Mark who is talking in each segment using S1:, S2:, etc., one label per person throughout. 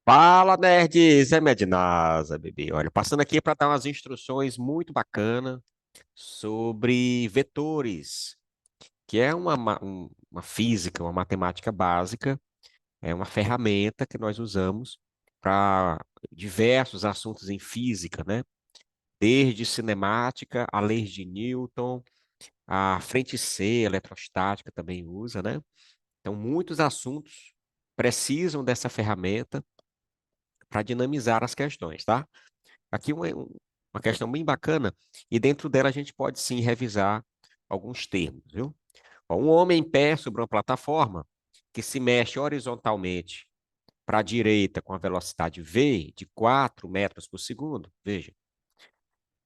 S1: Fala, nerds! É Mednasa, bebê. Olha, passando aqui para dar umas instruções muito bacanas sobre vetores, que é uma física, uma matemática básica, é uma ferramenta que nós usamos para diversos assuntos em física, né? Desde cinemática, a leis de Newton, a frente C, eletrostática também usa, né? Então, muitos assuntos precisam dessa ferramenta para dinamizar as questões, tá? Aqui uma questão bem bacana, e dentro dela a gente pode sim revisar alguns termos, viu? Ó, um homem em pé sobre uma plataforma que se mexe horizontalmente para a direita com a velocidade v de 4 metros por segundo, veja.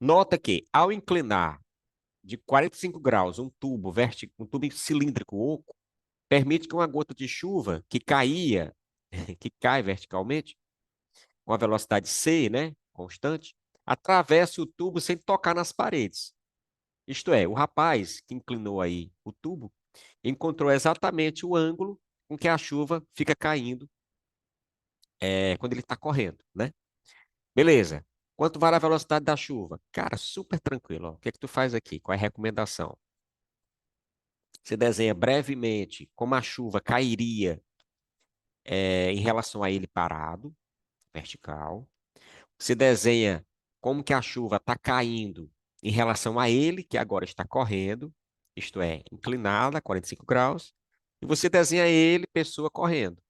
S1: Nota que, ao inclinar de 45 graus um tubo cilíndrico oco, permite que uma gota de chuva que cai verticalmente, com a velocidade c, né, constante, atravesse o tubo sem tocar nas paredes. Isto é, o rapaz que inclinou aí o tubo encontrou exatamente o ângulo com que a chuva fica caindo quando ele está correndo, né? Beleza. Quanto vale a velocidade da chuva? Cara, super tranquilo. Ó. O que é que tu faz aqui? Qual é a recomendação? Você desenha brevemente como a chuva cairia em relação a ele parado, vertical. Você desenha como que a chuva está caindo em relação a ele, que agora está correndo, isto é, inclinada, 45 graus, e você desenha ele, pessoa correndo.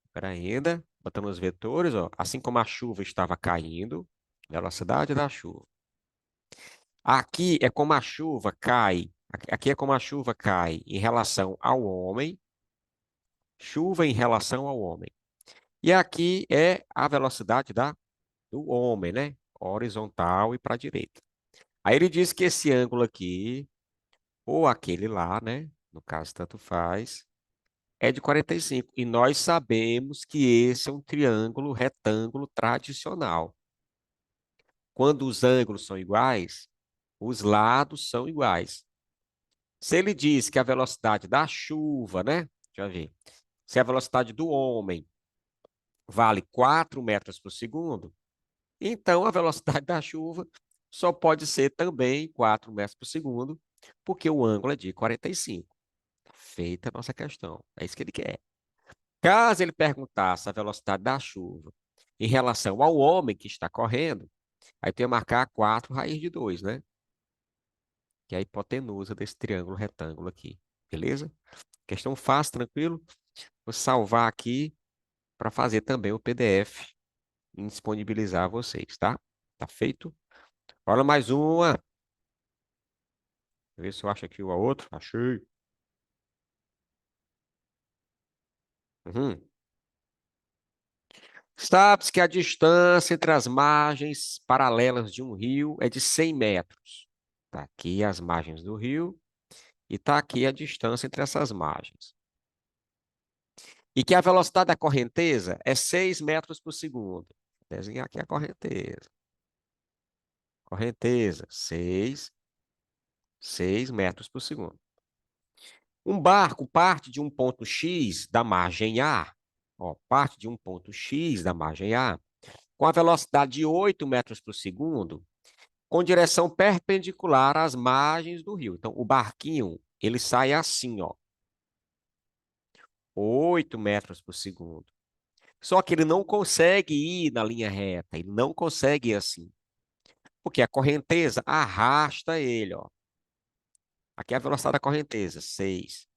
S1: Espera ainda, botando os vetores, ó, assim como a chuva estava caindo, velocidade da chuva. Aqui é como a chuva cai, aqui é como a chuva cai em relação ao homem, chuva em relação ao homem. E aqui é a velocidade do homem, né? Horizontal e para a direita. Aí ele diz que esse ângulo aqui, ou aquele lá, né? No caso, tanto faz, é de 45. E nós sabemos que esse é um triângulo retângulo tradicional. Quando os ângulos são iguais, os lados são iguais. Se ele diz que a velocidade da chuva, né? Deixa eu ver. Se a velocidade do homem vale 4 metros por segundo, então a velocidade da chuva só pode ser também 4 metros por segundo, porque o ângulo é de 45. Feita a nossa questão. É isso que ele quer. Caso ele perguntasse a velocidade da chuva em relação ao homem que está correndo, aí tem que marcar 4 raiz de 2, né? Que é a hipotenusa desse triângulo retângulo aqui. Beleza? Questão fácil, tranquilo? Vou salvar aqui para fazer também o PDF e disponibilizar a vocês, tá? Tá feito? Olha mais uma. Deixa eu ver se eu acho aqui o outro. Achei. Uhum. Sabe-se que a distância entre as margens paralelas de um rio é de 100 metros. Está aqui as margens do rio e está aqui a distância entre essas margens. E que a velocidade da correnteza é 6 metros por segundo. Vou desenhar aqui a correnteza. Correnteza, 6 metros por segundo. Um barco parte de um ponto X da margem A, ó, parte de um ponto X da margem A, com a velocidade de 8 metros por segundo, com direção perpendicular às margens do rio. Então, o barquinho, ele sai assim, ó, 8 metros por segundo. Só que ele não consegue ir na linha reta, ele não consegue ir assim, porque a correnteza arrasta ele, ó. Aqui é a velocidade da correnteza, 6.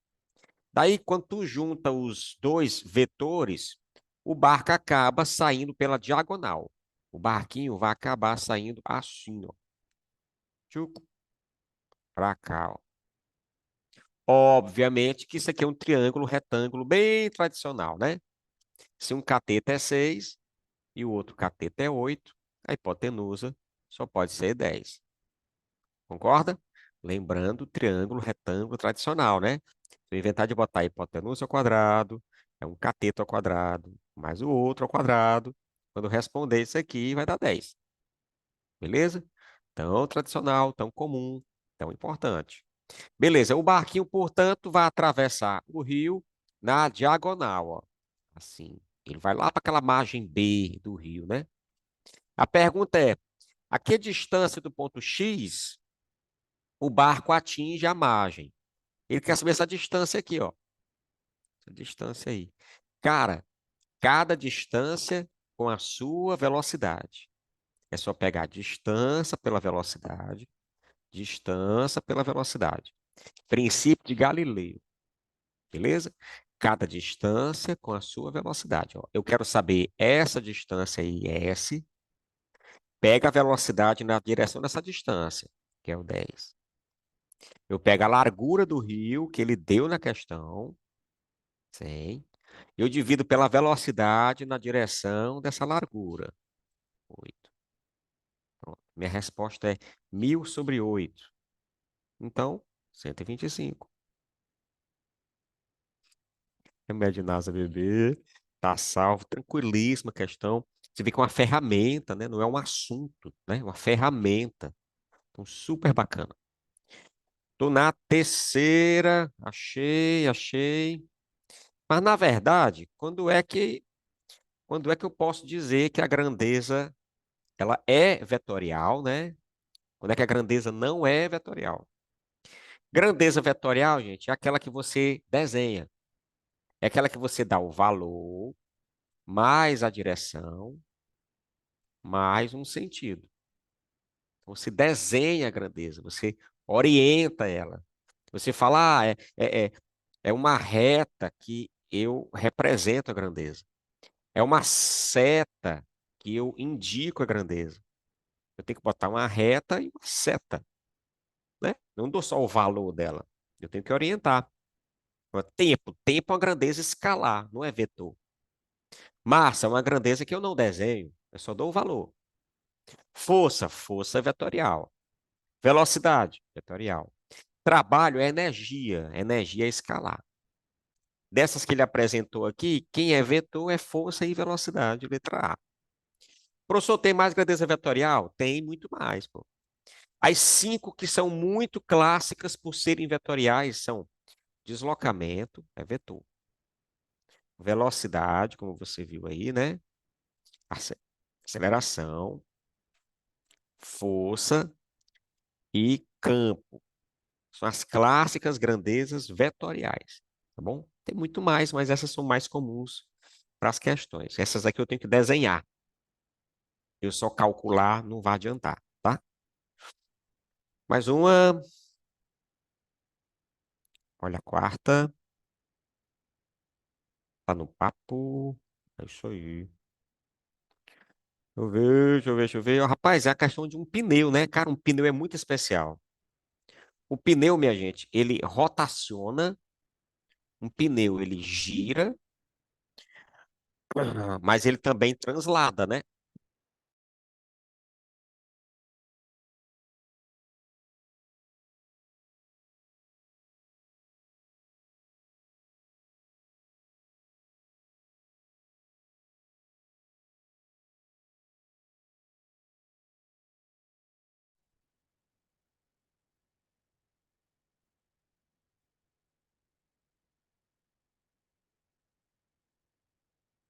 S1: Daí, quando tu junta os dois vetores, o barco acaba saindo pela diagonal. O barquinho vai acabar saindo assim, ó. Tchuc, pra cá, ó. Obviamente que isso aqui é um triângulo retângulo bem tradicional, né? Se um cateto é 6 e o outro cateto é 8, a hipotenusa só pode ser 10. Concorda? Lembrando, triângulo retângulo tradicional, né? Se eu inventar de botar a hipotenusa ao quadrado, é um cateto ao quadrado, mais o outro ao quadrado. Quando responder isso aqui, vai dar 10. Beleza? Tão tradicional, tão comum, tão importante. Beleza, o barquinho, portanto, vai atravessar o rio na diagonal, ó. Assim. Ele vai lá para aquela margem B do rio, né? A pergunta é: a que distância do ponto X o barco atinge a margem? Ele quer saber essa distância aqui, ó. Essa distância aí. Cara, cada distância com a sua velocidade. É só pegar distância pela velocidade, distância pela velocidade. Princípio de Galileu, beleza? Cada distância com a sua velocidade. Ó. Eu quero saber essa distância aí, S. Pega a velocidade na direção dessa distância, que é o 10. Eu pego a largura do rio que ele deu na questão, 100. Eu divido pela velocidade na direção dessa largura, 8. Pronto. Minha resposta é 1000/8. Então, 125. Remédio NASA bebê. Tá salvo, tranquilíssima questão. Você vê que é uma ferramenta, né? Não é um assunto, né? É uma ferramenta. Então, super bacana. Tô na terceira. Achei, achei. Mas, na verdade, quando é que eu posso dizer que a grandeza ela é vetorial, né? Quando é que a grandeza não é vetorial? Grandeza vetorial, gente, é aquela que você desenha. É aquela que você dá o valor, mais a direção, mais um sentido. Você desenha a grandeza, você orienta ela. Você fala, é uma reta que eu represento a grandeza. É uma seta que eu indico a grandeza. Eu tenho que botar uma reta e uma seta, né? Não dou só o valor dela. Eu tenho que orientar. Tempo é uma grandeza escalar, não é vetor. Massa é uma grandeza que eu não desenho, eu só dou o valor. Força é vetorial. Velocidade, vetorial. Trabalho é energia é escalar. Dessas que ele apresentou aqui, quem é vetor é força e velocidade, letra A. Professor, tem mais grandeza vetorial? Tem muito mais, pô. As cinco que são muito clássicas por serem vetoriais são deslocamento, é vetor. Velocidade, como você viu aí, né? Ace- Aceleração, força e campo. São as clássicas grandezas vetoriais, tá bom? Tem muito mais, mas essas são mais comuns para as questões. Essas aqui eu tenho que desenhar. Eu só calcular não vai adiantar, tá? Mais uma. Olha a quarta. Tá no papo. É isso aí. Deixa eu ver, deixa eu ver, deixa eu ver. Rapaz, é a questão de um pneu, né? Cara, um pneu é muito especial. O pneu, minha gente, ele rotaciona. Um pneu, ele gira, mas ele também translada, né?